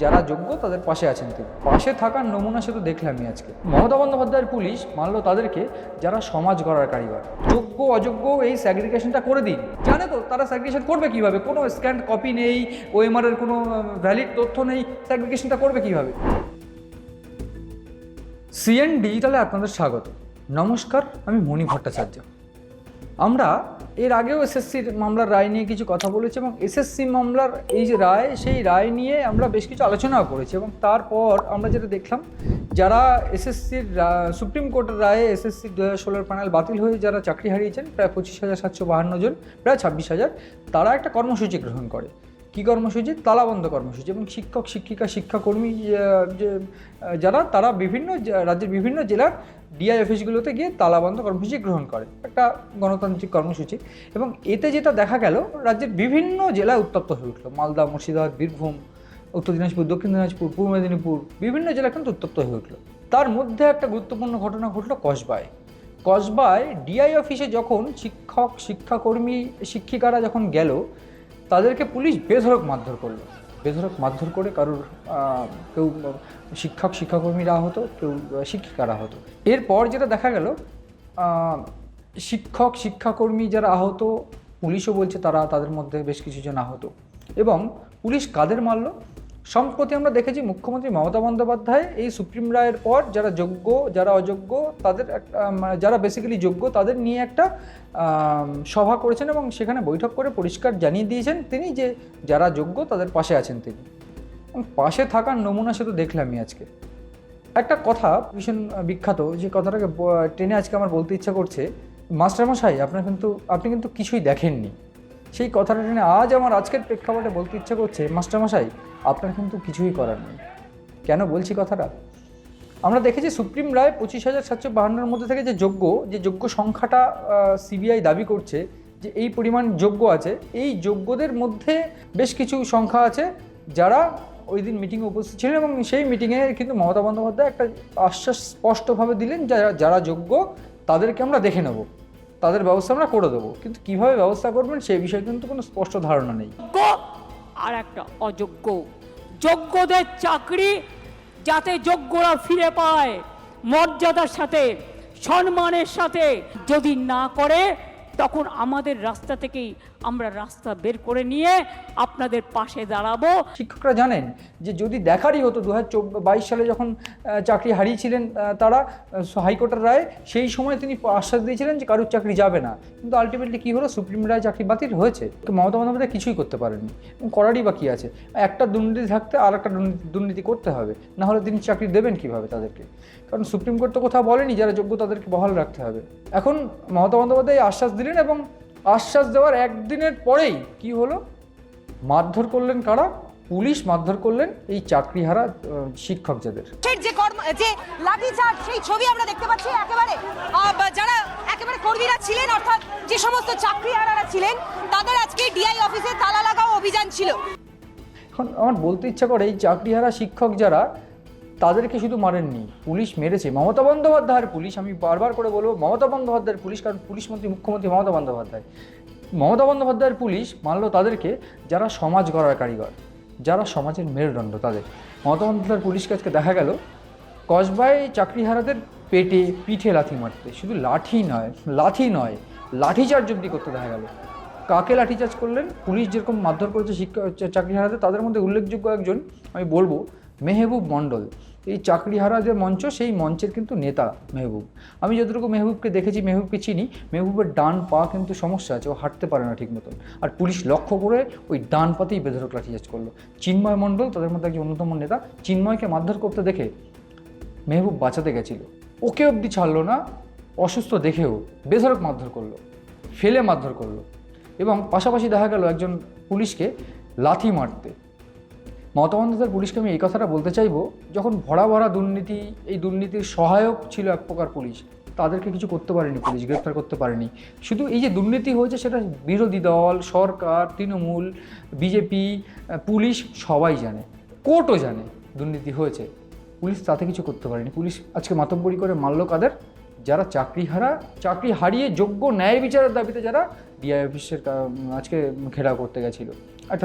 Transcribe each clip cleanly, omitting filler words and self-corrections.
যারা যোগ্য তাদের পাশে আছেন তিনি। পাশে থাকার নমুনা সে তো দেখলামই আজকে। মমতা বন্দ্যোপাধ্যায়ের পুলিশ মানলো তাদেরকে যারা সমাজ গড়ার কারিগর। যোগ্য অযোগ্য এই স্যাগ্রিগেশনটা করে দিন। জানে তো তারা স্যাগ্রিগেশন করবে কীভাবে, কোনো স্ক্যান কপি নেই, ওএমআরের কোনো ভ্যালিড তথ্য নেই, স্যাগ্রিগেশনটা করবে কীভাবে। সিএন ডিজিটালে আপনাদের স্বাগত। নমস্কার, আমি মণি ভট্টাচার্য। আমরা এর আগেও এসএসসির মামলার রায় নিয়ে কিছু কথা বলেছি এবং এসএসসি মামলার এই যে রায়, সেই রায় নিয়ে আমরা বেশ কিছু আলোচনাও করেছি এবং তারপর আমরা যেটা দেখলাম, যারা এসএসসির সুপ্রিম কোর্টের রায়ে এসএসসির 2016 প্যানেল বাতিল হয়ে যারা চাকরি হারিয়েছেন, প্রায় 25,752 জন, প্রায় 26,000, তারা একটা কর্মসূচি গ্রহণ করে। কী কর্মসূচি? তালাবন্ধ কর্মসূচি। এবং শিক্ষক শিক্ষিকা শিক্ষাকর্মী যারা তারা রাজ্যের বিভিন্ন জেলার ডিআই অফিসগুলোতে গিয়ে তালাবন্ধ কর্মসূচি গ্রহণ করে, একটা গণতান্ত্রিক কর্মসূচি। এবং এতে যেটা দেখা গেল, রাজ্যের বিভিন্ন জেলায় উত্তপ্ত হয়ে উঠল। মালদা, মুর্শিদাবাদ, বীরভূম, উত্তর দিনাজপুর, দক্ষিণ দিনাজপুর, পূর্ব মেদিনীপুর, বিভিন্ন জেলা কিন্তু উত্তপ্ত হয়ে উঠল। তার মধ্যে একটা গুরুত্বপূর্ণ ঘটনা ঘটল কসবায় ডিআই অফিসে যখন শিক্ষাকর্মী শিক্ষিকারা যখন গেল, তাদেরকে পুলিশ বেধড়ক মারধর করলো। বেধড়ক মারধর করে কারোর কেউ শিক্ষাকর্মীরা আহত, কেউ শিক্ষিকারা আহত। এরপর যেটা দেখা গেল, শিক্ষাকর্মী যারা আহত, পুলিশও বলছে তাদের মধ্যে বেশ কিছু জন আহত। এবং পুলিশ কাদের মারল? সম্প্রতি আমরা দেখেছি মুখ্যমন্ত্রী মমতা বন্দ্যোপাধ্যায় এই সুপ্রিম রায়ের পর যারা যোগ্য, যারা অযোগ্য, তাদের যারা বেসিক্যালি যোগ্য তাদের নিয়ে একটা সভা করেছেন এবং সেখানে বৈঠক করে পরিষ্কার জানিয়ে দিয়েছেন তিনি যে যারা যোগ্য তাদের পাশে আছেন তিনি। এবং পাশে থাকার নমুনা সে তো দেখলামই আজকে। একটা কথা ভীষণ বিখ্যাত, যে কথাটাকে টেনে আজকে আমার বলতে ইচ্ছা করছে, মাস্টারমশাই আপনি কিন্তু কিছুই দেখেননি। সেই কথাটা টেনে আমার আজকের প্রেক্ষাপটে বলতে ইচ্ছা করছে, মাস্টারমশাই আপনার কিন্তু কিছুই করার নেই। কেন বলছি কথাটা? আমরা দেখেছি সুপ্রিম রায় 25,752-র মধ্যে থেকে যে যোগ্য সংখ্যাটা সিবিআই দাবি করছে যে এই পরিমাণ যোগ্য আছে, এই যোগ্যদের মধ্যে বেশ কিছু সংখ্যা আছে যারা ওই দিন মিটিংয়ে উপস্থিত ছিলেন। এবং সেই মিটিংয়ে কিন্তু মমতা বন্দ্যোপাধ্যায় একটা আশ্বাস স্পষ্টভাবে দিলেন, যারা যোগ্য তাদেরকে আমরা দেখে নেব, তাদের ব্যবস্থা আমরা করে দেবো। কিন্তু কীভাবে ব্যবস্থা করবেন সেই বিষয়ে কিন্তু কোনো স্পষ্ট ধারণা নেই। আর একটা অযোগ্য, যোগ্যদের চাকরি যাতে যোগ্যরা ফিরে পায় মর্যাদার সাথে, সম্মানের সাথে, যদি না করে তখন আমাদের রাস্তা থেকেই আমরা রাস্তা বের করে নিয়ে আপনাদের পাশে দাঁড়াবো। শিক্ষকরা জানেন যে যদি দেখারই হতো 2022 সালে যখন চাকরি হারিয়েছিলেন তারা হাইকোর্টের রায়, সেই সময় তিনি আশ্বাস দিয়েছিলেন যে কারোর চাকরি যাবে না। কিন্তু আলটিমেটলি কী হলো? সুপ্রিম রায় চাকরি বাতিল হয়েছে। মমতা বন্দ্যোপাধ্যায় কিছুই করতে পারেননি। করারই বা কী আছে? একটা দুর্নীতি থাকতে আর একটা দুর্নীতি করতে হবে, না হলে তিনি চাকরি দেবেন কীভাবে তাদেরকে? কারণ সুপ্রিম কোর্ট তো কোথাও বলেনি যারা যোগ্য তাদেরকে বহাল রাখতে হবে। এখন মমতা বন্দ্যোপাধ্যায় আশ্বাস দিলেন এবং আশ্বাস দেওয়ার একদিনের পরেই কি হলো? মারধর করলেন কারা? পুলিশ মারধর করলেন এই চাকরিহারা শিক্ষক যাদের। যে লাঠিচার্জ, সেই ছবি আমরা দেখতে পাচ্ছি। যারা একেবারে কর্মীরা ছিলেন, অর্থাৎ যে সমস্ত চাকরিহারারা ছিলেন, তাদের আজকে ডিআই অফিসে তালা লাগাও অভিযান ছিল। এখন আমার বলতে ইচ্ছা করে, এই চাকরিহারা শিক্ষক যারা, তাদেরকে শুধু মারেননি, পুলিশ মেরেছে। মমতা বন্দ্যোপাধ্যায়ের পুলিশ, আমি বারবার করে বলবো মমতা বন্দ্যোপাধ্যায়ের পুলিশ, কারণ মুখ্যমন্ত্রী মমতা বন্দ্যোপাধ্যায়ের পুলিশ মানলো তাদেরকে যারা সমাজ গড়ার কারিগর, যারা সমাজের মেরুদণ্ড তাদের। মমতা বন্দ্যোপাধ্যায়ের পুলিশকে আজকে দেখা গেল কসবায় চাকরিহারাদের পিঠে লাথি মারতে। শুধু লাঠি নয়, লাঠিচার্জ অবধি করতে দেখা গেল। কাকে লাঠিচার্জ করলেন? পুলিশ যেরকম মারধর করেছে চাকরিহারাদের, তাদের মধ্যে উল্লেখযোগ্য একজন আমি বলবো মেহবুব মণ্ডল। এই চাকরিহারাদের মঞ্চ, সেই মঞ্চের কিন্তু নেতা মেহবুব। আমি যতটুকু মেহবুবকে দেখেছি, মেহবুবকে চিনি, মেহবুবের ডান পা কিন্তু সমস্যা আছে, ও হাঁটতে পারে না ঠিক মতন। আর পুলিশ লক্ষ্য করে ওই ডান পাতেই বেধড়ক লাঠিচার্জ করলো। চিন্ময় মণ্ডল তাদের মধ্যে একজন অন্যতম নেতা। চিন্ময়কে মারধর করতে দেখে মেহবুব বাঁচাতে গেছিল, ওকে অবধি ছাড়লো না, অসুস্থ দেখেও বেধড়ক মারধর করলো, ফেলে মারধর করলো। এবং পাশাপাশি দেখা গেল একজন পুলিশকে লাথি মারতে। মমতা বন্দ্যোপাধ্যায়ের পুলিশকে আমি এই কথাটা বলতে চাইবো, যখন ভরা দুর্নীতি, এই দুর্নীতির সহায়ক ছিল এক প্রকার পুলিশ, তাদেরকে কিছু করতে পারেনি পুলিশ, গ্রেপ্তার করতে পারেনি। শুধু এই যে দুর্নীতি হয়েছে সেটা বিরোধী দল, সরকার, তৃণমূল, বিজেপি, পুলিশ সবাই জানে, কোর্টও জানে দুর্নীতি হয়েছে। পুলিশ তাতে কিছু করতে পারেনি। পুলিশ আজকে মাতব্বরি করে মারল কাদের? যারা চাকরি হারিয়ে যোগ্য ন্যায় বিচারের দাবিতে যারা ডিআই অফিসের আজকে ঘেরাও করতে গেছিলো।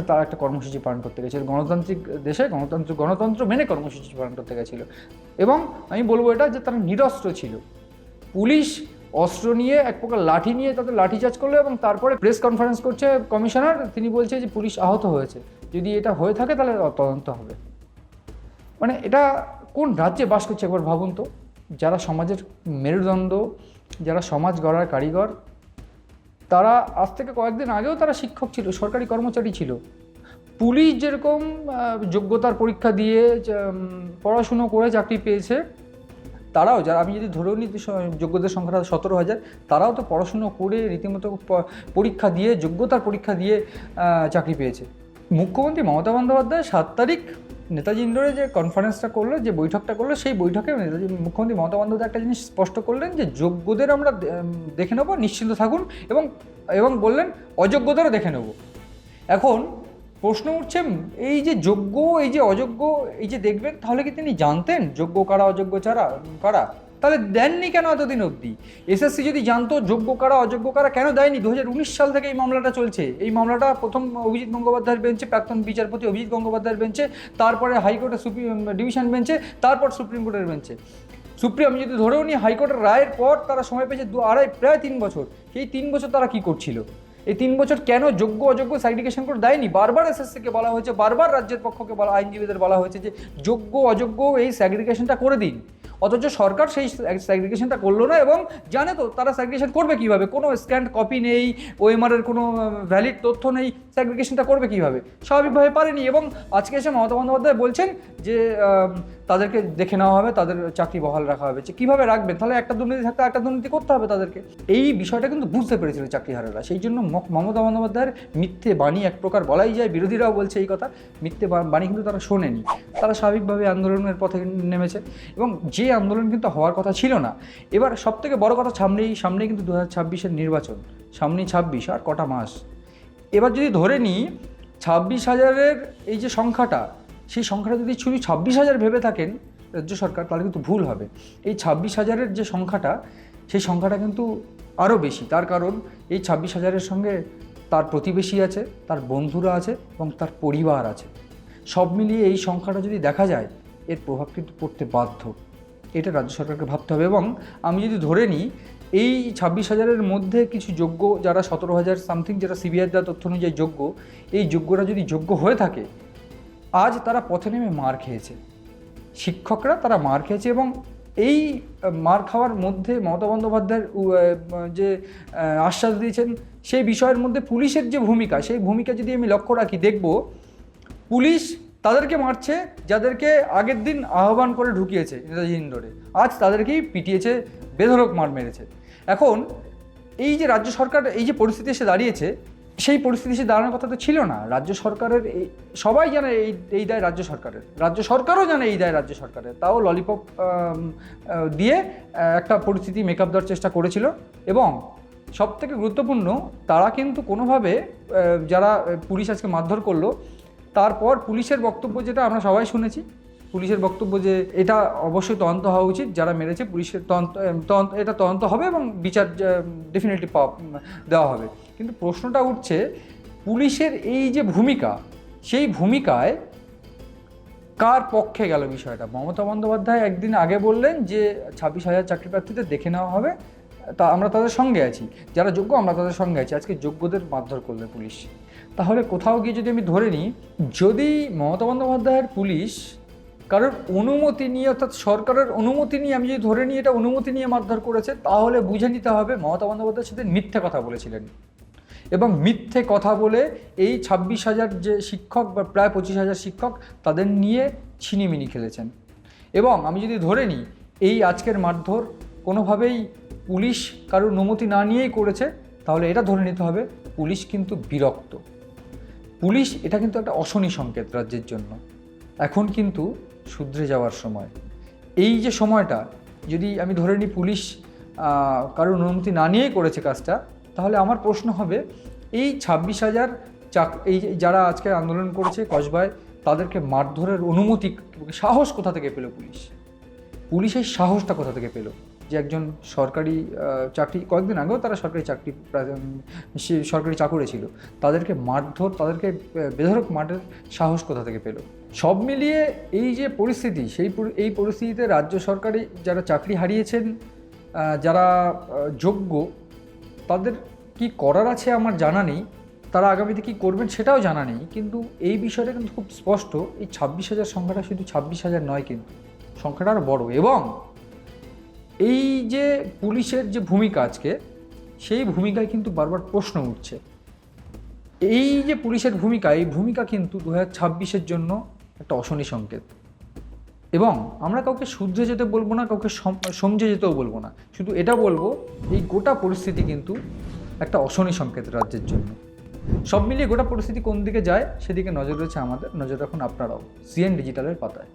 তারা একটা কর্মসূচি পালন করতে গেছিল, গণতান্ত্রিক দেশে গণতন্ত্র মেনে কর্মসূচি পালন করতে গেছিল। এবং আমি বলবো এটা যে তারা নিরস্ত্র ছিল। পুলিশ অস্ত্র নিয়ে এক প্রকার লাঠি নিয়ে তাদের লাঠিচার্জ করলো এবং তারপরে প্রেস কনফারেন্স করছে কমিশনার, তিনি বলছে যে পুলিশ আহত হয়েছে, যদি এটা হয়ে থাকে তাহলে তদন্ত হবে। মানে এটা কোন রাজ্যে বাস করছে একবার ভাবুন তো। যারা সমাজের মেরুদণ্ড, যারা সমাজ গড়ার কারিগর, তারা আজ থেকে কয়েকদিন আগেও তারা শিক্ষক ছিল, সরকারি কর্মচারী ছিল। পুলিশ যেরকম যোগ্যতার পরীক্ষা দিয়ে পড়াশুনো করে চাকরি পেয়েছে, তারাও যারা, আমি যদি ধরেও নিই যোগ্যদের সংখ্যাটা 17,000, তারাও তো পড়াশুনো করে রীতিমতো পরীক্ষা দিয়ে, যোগ্যতার পরীক্ষা দিয়ে চাকরি পেয়েছে। মুখ্যমন্ত্রী মমতা বন্দ্যোপাধ্যায় 7 তারিখ নেতাজি ইন্ডোরে যে কনফারেন্সটা করলো, যে বৈঠকটা করলো, সেই বৈঠকে মুখ্যমন্ত্রী মমতা বন্দ্যোপাধ্যায় একটা জিনিস স্পষ্ট করলেন যে যোগ্যদের আমরা দেখে নেবো, নিশ্চিন্ত থাকুন, এবং বললেন অযোগ্যদেরও দেখে নেব। এখন প্রশ্ন উঠছে, এই যে যোগ্য, এই যে অযোগ্য, এই যে দেখবেন, তাহলে কি তিনি জানতেন যোগ্য কারা অযোগ্য কারা? তাহলে দেননি কেন এতদিন অবধি? এসএসসি যদি জানতো যোগ্য কারা অযোগ্য কারা, কেন দেয়নি? 2019 সাল থেকে এই মামলাটা চলছে। এই মামলাটা প্রথম অভিজিৎ গঙ্গোপাধ্যায়ের বেঞ্চে, প্রাক্তন বিচারপতি অভিজিৎ গঙ্গোপাধ্যায়ের বেঞ্চে, তারপরে হাইকোর্টের ডিভিশন বেঞ্চে, তারপর সুপ্রিম কোর্টের বেঞ্চে। আমি যদি ধরেও নিই, হাইকোর্টের রায়ের পর তারা সময় পেয়েছে প্রায় 3 বছর। এই 3 বছর তারা কি করছিল? এই 3 বছর কেন যোগ্য অযোগ্য সেগ্রিগেশন করে দেয়নি? বারবার এসএসসিকে বলা হয়েছে, বারবার রাজ্যের পক্ষকে আইনজীবীদের বলা হয়েছে যে যোগ্য অযোগ্য এই সেগ্রিগেশনটা করে দিন। অথচ সরকার সেই সেগ্রিগেশনটা করলো না, এবং জানে তো তারা সেগ্রিগেশন করবে কীভাবে, কোনো স্ক্যান্ড কপি নেই, ওএমআরের কোনো ভ্যালিড তথ্য নেই, সেগ্রিগেশনটা করবে কীভাবে? স্বাভাবিকভাবে পারেনি। এবং আজকে এসে মমতা বন্দ্যোপাধ্যায় বলছেন যে তাদেরকে দেখে নেওয়া হবে, তাদের চাকরি বহাল রাখা হবে। যে কীভাবে রাখবেন? তাহলে একটা দুর্নীতি থাকতে একটা দুর্নীতি করতে হবে তাদেরকে। এই বিষয়টা কিন্তু বুঝতে পেরেছিল চাকরিহারারা। সেই জন্য মমতা বন্দ্যোপাধ্যায়ের মিথ্যে বাণী এক প্রকার বলাই যায়, বিরোধীরাও বলছে এই কথা, মিথ্যে বাণী কিন্তু তারা শোনেনি। তারা স্বাভাবিকভাবে আন্দোলনের পথে নেমেছে, এবং যে আন্দোলন কিন্তু হওয়ার কথা ছিল না। এবার সবথেকে বড় কথা, সামনেই কিন্তু 2026-এর নির্বাচন, সামনেই 26, আর কটা মাস। এবার যদি ধরে নিই 26,000-এর এই যে সংখ্যাটা, সেই সংখ্যাটা যদি শুধু 26,000 ভেবে থাকেন রাজ্য সরকার, তাহলে কিন্তু ভুল হবে। এই 26,000-এর যে সংখ্যাটা, সেই সংখ্যাটা কিন্তু আরও বেশি। তার কারণ এই 26,000-এর সঙ্গে তার প্রতিবেশী আছে, তার বন্ধুরা আছে, এবং তার পরিবার আছে। সব মিলিয়ে এই সংখ্যাটা যদি দেখা যায়, এর প্রভাব কিন্তু পড়তে বাধ্য। এটা রাজ্য সরকারকে ভাবতে হবে। এবং আমি যদি ধরে নিই এই 26,000-এর মধ্যে কিছু যোগ্য, যারা 17,000 সামথিং, যারা সিবিআইয়ের দেওয়া তথ্য অনুযায়ী যোগ্য, এই যোগ্যরা যদি যোগ্য হয়ে থাকে, আজ তারা পথে নেমে মার খেয়েছে, শিক্ষকরা তারা মার খেয়েছে। এবং এই মার খাওয়ার মধ্যে মমতা বন্দ্যোপাধ্যায়ের যে আশ্বাস দিয়েছেন, সেই বিষয়ের মধ্যে পুলিশের যে ভূমিকা, সেই ভূমিকা যদি আমি লক্ষ্য রাখি, দেখব পুলিশ তাদেরকে মারছে যাদেরকে আগের দিন আহ্বান করে ঢুকিয়েছে নেতাজি ইন্ডোরে, আজ তাদেরকেই পিটিয়েছে, বেধড়ক মার মেরেছে। এখন এই যে রাজ্য সরকার এই যে পরিস্থিতি এসে দাঁড়িয়েছে, সেই পরিস্থিতি এসে দাঁড়ানোর কথা তো ছিল না। রাজ্য সরকারের সবাই জানে এই দায় রাজ্য সরকারের, রাজ্য সরকারও জানে এই দায় রাজ্য সরকারের, তাও ললিপপ দিয়ে একটা পরিস্থিতি মেকআপ দেওয়ার চেষ্টা করেছিল। এবং সবথেকে গুরুত্বপূর্ণ, তারা কিন্তু কোনোভাবে, যারা পুলিশ আজকে মারধর করলো, তারপর পুলিশের বক্তব্য, যেটা আমরা সবাই শুনেছি, পুলিশের বক্তব্য যে এটা অবশ্যই তদন্ত হওয়া উচিত, যারা মেরেছে পুলিশের এটা তদন্ত হবে এবং বিচার ডেফিনেটলি দেওয়া হবে। কিন্তু প্রশ্নটা উঠছে, পুলিশের এই যে ভূমিকা, সেই ভূমিকায় কার পক্ষে গেল বিষয়টা? মমতা বন্দ্যোপাধ্যায় একদিন আগে বললেন যে 26,000 চাকরি প্রার্থীদের দেখে নেওয়া হবে, তা আমরা তাদের সঙ্গে আছি, যারা যোগ্য আমরা তাদের সঙ্গে আছি। আজকে যোগ্যদের মারধর করলে পুলিশ, তাহলে কোথাও গিয়ে যদি আমি ধরে নিই, যদি মমতা বন্দ্যোপাধ্যায়ের পুলিশ কারোর অনুমতি নিয়ে, অর্থাৎ সরকারের অনুমতি নিয়ে, আমি যদি ধরে নিই এটা অনুমতি নিয়ে মারধর করেছে, তাহলে বুঝে নিতে হবে মমতা বন্দ্যোপাধ্যায়ের সাথে মিথ্যে কথা বলেছিলেন, এবং মিথ্যে কথা বলে এই 26,000 যে শিক্ষক বা প্রায় 25,000 শিক্ষক, তাদের নিয়ে ছিনিমিনি খেলেছেন। এবং আমি যদি ধরে নিই এই আজকের মারধর কোনোভাবেই পুলিশ কারোর অনুমতি না নিয়েই করেছে, তাহলে এটা ধরে নিতে হবে পুলিশ কিন্তু বিরক্ত। পুলিশ, এটা কিন্তু একটা অশনি সংকেত রাজ্যের জন্য। এখন কিন্তু শুধরে যাওয়ার সময়। এই যে সময়টা, যদি আমি ধরে নিই পুলিশ কারোর অনুমতি না নিয়েই করেছে কাজটা, তাহলে আমার প্রশ্ন হবে, এই 26,000 এই যারা আজকে আন্দোলন করেছে কসবায়, তাদেরকে মারধরের অনুমতি, সাহস কোথা থেকে পেল পুলিশ? পুলিশের সাহসটা কোথা থেকে পেল? যে একজন সরকারি চাকরি, কয়েকদিন আগেও তারা সরকারি সরকারি চাকরি ছিল, তাদেরকে মারধর, তাদেরকে বেধড়ক মারের সাহস কোথা থেকে পেল? সব মিলিয়ে এই যে পরিস্থিতি, এই পরিস্থিতিতে রাজ্য সরকারি যারা চাকরি হারিয়েছেন, যারা যোগ্য, তাদের কি করার আছে আমার জানা নেই, তারা আগামীতে কী করবেন সেটাও জানা নেই। কিন্তু এই বিষয়টা কিন্তু খুব স্পষ্ট, এই 26,000 সংখ্যাটা শুধু 26,000 নয়, কিন্তু সংখ্যাটা আরও বড়। এবং এই যে পুলিশের যে ভূমিকা আজকে, সেই ভূমিকায় কিন্তু বারবার প্রশ্ন উঠছে। এই যে পুলিশের ভূমিকা, এই ভূমিকা কিন্তু 2026-এর জন্য একটা অশনি সংকেত। এবং আমরা কাউকে শুধরে যেতে বলবো না, কাউকে সমঝে যেতেও বলবো না, শুধু এটা বলবো এই গোটা পরিস্থিতি কিন্তু একটা অশনি সংকেত রাজ্যের জন্য। সব মিলিয়ে গোটা পরিস্থিতি কোন দিকে যায় সেদিকে নজর রয়েছে আমাদের, নজর রাখুন আপনারাও সিএন ডিজিটালের পাতায়।